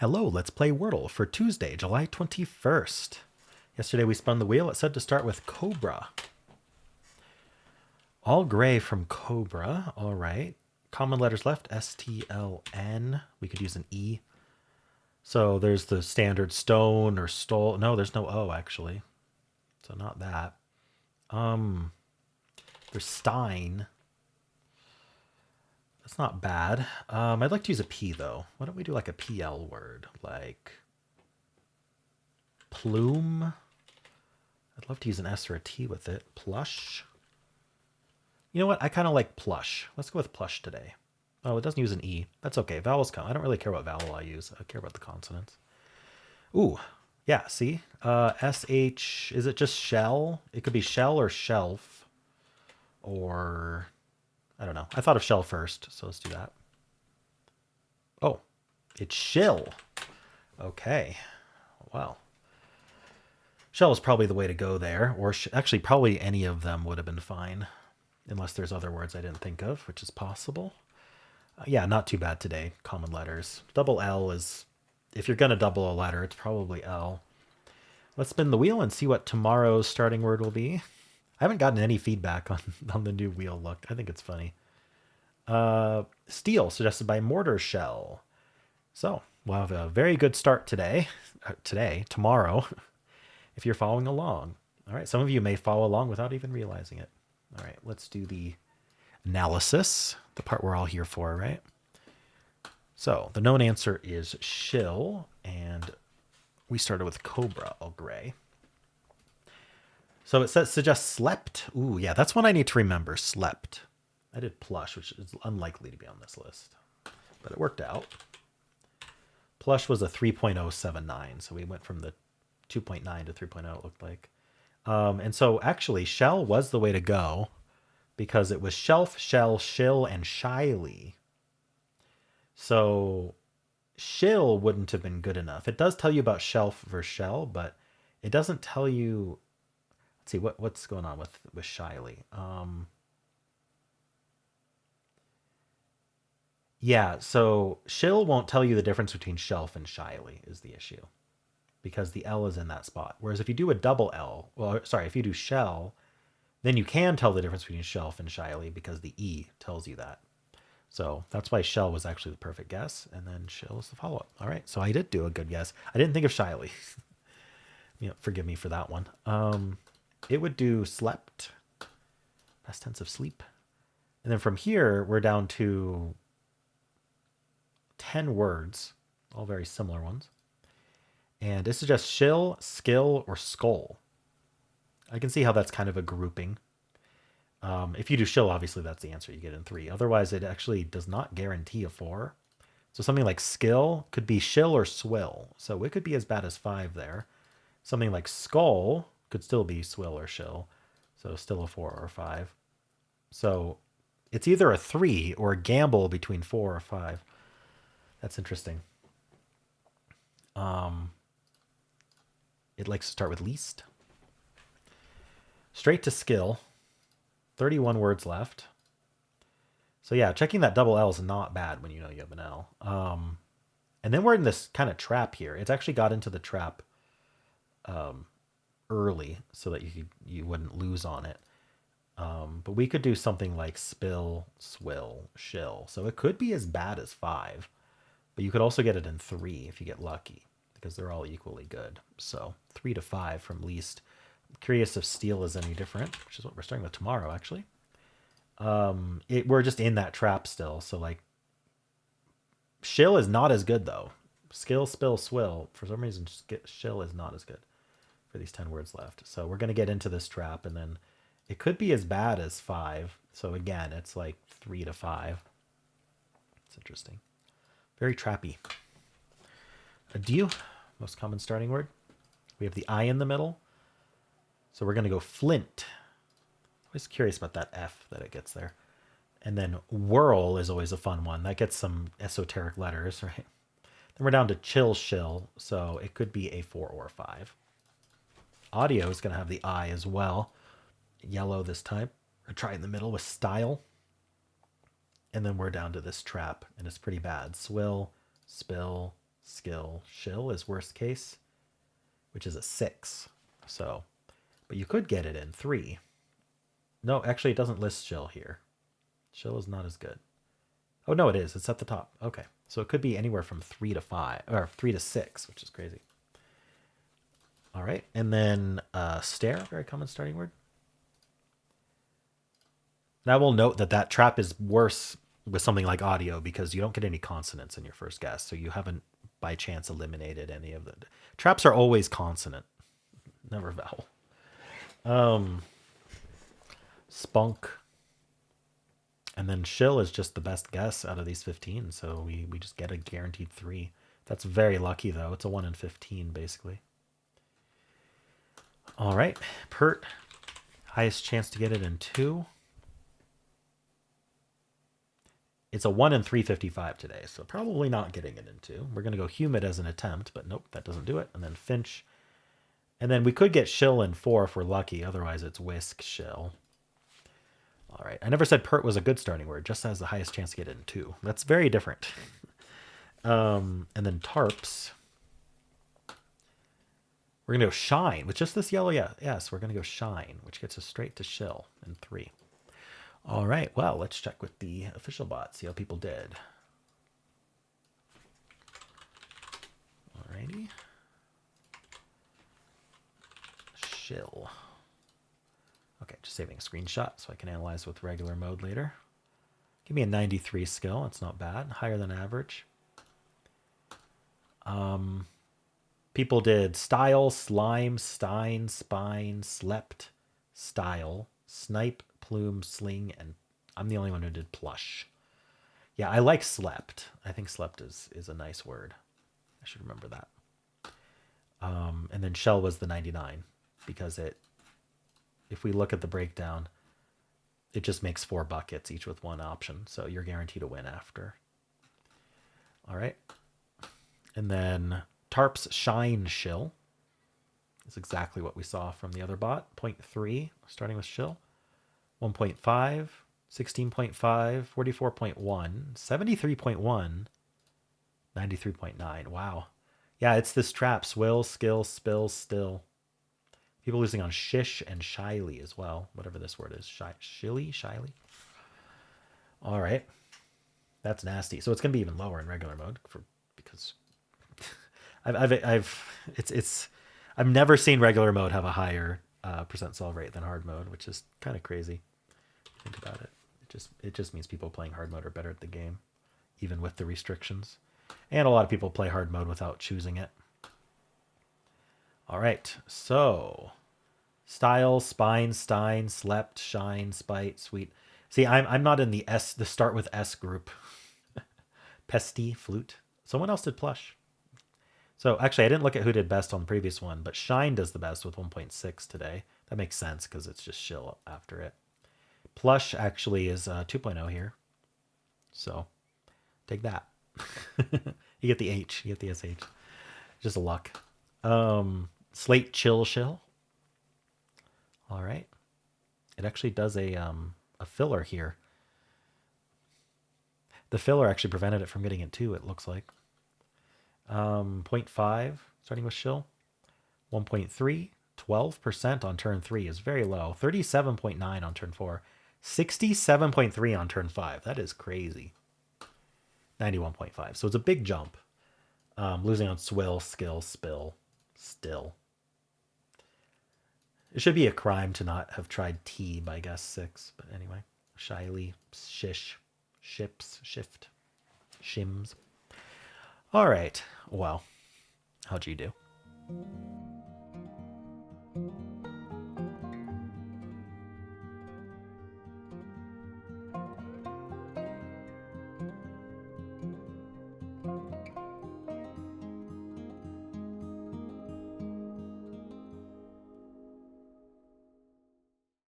Hello, let's play Wordle for Tuesday, July 21st. Yesterday we spun the wheel. It said to start with Cobra. All gray from Cobra. All right. Common letters left, S-T-L-N. We could use an E. So there's the standard stone or stole. No, there's no O actually. So not that. There's Stein. That's not bad. I'd like to use a P though. Why don't we do like a PL word? Like plume. I'd love to use an S or a T with it. Plush. You know what? I kind of like plush. Let's go with plush today. Oh, it doesn't use an E. That's okay. Vowels count. I don't really care what vowel I use. I care about the consonants. Ooh, yeah, see? S-H, is it just shell? It could be shell or shelf. Or, I don't know. I thought of shell first, so let's do that. Oh, it's shill. Okay, well. Shell is probably the way to go there. Or actually, probably any of them would have been fine. Unless there's other words I didn't think of, which is possible. Yeah, not too bad today. Common letters. Double L is, if you're going to double a letter, it's probably L. Let's spin the wheel and see what tomorrow's starting word will be. I haven't gotten any feedback on the new wheel look. I think it's funny. Steel, suggested by Mortar Shell. So, we'll have a very good start today. Tomorrow, if you're following along. All right, some of you may follow along without even realizing it. All right, let's do the analysis, the part we're all here for, right? So the known answer is shill, and we started with Cobra, all gray. So it suggests slept. Ooh, yeah, that's one I need to remember, slept. I did plush, which is unlikely to be on this list, but it worked out. Plush was a 3.079, so we went from the 2.9 to 3.0, it looked like. And so actually shell was the way to go because it was shelf, shell, shill, and shyly. So shill wouldn't have been good enough. It does tell you about shelf versus shell, but it doesn't tell you. Let's see what's going on with shyly. Yeah, so shill won't tell you the difference between shelf and shyly is the issue, because the L is in that spot. Whereas if you do a double L, well, sorry, if you do shell, then you can tell the difference between shelf and shyly because the E tells you that. So that's why shell was actually the perfect guess, and then shill is the follow-up. All right, so I did do a good guess. I didn't think of shyly. Forgive me for that one. It would do slept, past tense of sleep. And then from here, we're down to 10 words, all very similar ones. And this is just shill, skill, or skull. I can see how that's kind of a grouping. If you do shill, obviously that's the answer you get in 3. Otherwise, it actually does not guarantee a 4. So something like skill could be shill or swill. So it could be as bad as 5 there. Something like skull could still be swill or shill. So still a 4 or 5. So it's either a 3 or a gamble between 4 or 5. That's interesting. It likes to start with least. Straight to skill. 31 words left. So yeah, checking that double L is not bad when you know you have an L. And then we're in this kind of trap here. It's actually got into the trap early so that you wouldn't lose on it. But we could do something like spill, swill, shill. So it could be as bad as 5. But you could also get it in 3 if you get lucky, because they're all equally good. So 3 to 5 from least. I'm curious if steel is any different, which is what we're starting with tomorrow, actually. We're just in that trap still. So like shill is not as good though. Skill, spill, swill. For some reason, shill is not as good for these 10 words left. So we're going to get into this trap, and then it could be as bad as 5. So again, it's like 3 to 5. It's interesting. Very trappy. Adieu, most common starting word. We have the I in the middle. So we're going to go flint. Always curious about that F that it gets there. And then whirl is always a fun one. That gets some esoteric letters, right? Then we're down to chill, shill. So it could be a 4 or 5. Audio is going to have the I as well. Yellow this time. We're try in the middle with style. And then we're down to this trap, and it's pretty bad. Swill, spill, skill, shill is worst case, which is a 6. So, but you could get it in 3. No, actually, it doesn't list shill here. Shill is not as good. Oh, no, it is. It's at the top. Okay. So it could be anywhere from 3 to 5, or 3 to 6, which is crazy. All right. And then stare, very common starting word. Now we'll note that that trap is worse with something like audio because you don't get any consonants in your first guess. So you haven't by chance eliminated any of the traps are always consonant, never vowel. Spunk. And then shill is just the best guess out of these 15. So we just get a guaranteed 3. That's very lucky though. It's a 1 in 15 basically. All right. Pert. Highest chance to get it in 2. It's a 1 in 355 today, so probably not getting it in 2. We're going to go humid as an attempt, but nope, that doesn't do it. And then finch. And then we could get shill in 4 if we're lucky. Otherwise, it's whisk, shill. All right. I never said pert was a good starting word, just has the highest chance to get it in 2. That's very different. And then tarps. We're going to go shine with just this yellow. Yeah, yes, we're going to go shine, which gets us straight to shill in 3. All right, well, let's check with the official bot, see how people did. Alrighty. Shill. Okay, just saving a screenshot so I can analyze with regular mode later. Give me a 93 skill, that's not bad, higher than average. People did style, slime, stein, spine, slept, style, snipe, plume, sling, and I'm the only one who did plush. Yeah, I like slept. I think slept is a nice word. I should remember that. And then shell was the 99 because if we look at the breakdown, it just makes 4 buckets, each with 1 option. So you're guaranteed a win after. All right. And then tarps shine shill is exactly what we saw from the other bot. 0.3, starting with shill. 1.5, 16.5, 44.1, 73.1, 93.9. Wow. Yeah, it's this trap. Swill, skill, spill, still. People losing on shish and shyly as well. Whatever this word is. Shyly? All right. That's nasty. So it's going to be even lower in regular mode because I've never seen regular mode have a higher percent solve rate than hard mode, which is kind of crazy. Think about it. It just means people playing hard mode are better at the game, even with the restrictions. And a lot of people play hard mode without choosing it. All right, so style, spine, stein, slept, shine, spite, sweet. See, I'm not in the start with S group. Pesty, flute. Someone else did plush. So actually, I didn't look at who did best on the previous one, but shine does the best with 1.6 today. That makes sense because it's just shill after it. Plush actually is 2.0 here. So take that. You get the H. You get the SH. Just a luck. Slate chill shill. All right. It actually does a filler here. The filler actually prevented it from getting it too, it looks like. 0.5, starting with shill. 1.3, 12% on turn 3 is very low. 37.9 on turn 4. 67.3 on turn 5. That is crazy. 91.5. So it's a big jump. Losing on swill, skill, spill, still. It should be a crime to not have tried T by guess 6. But anyway. Shyly, shish, ships, shift, shims. All right. Well, how'd you do?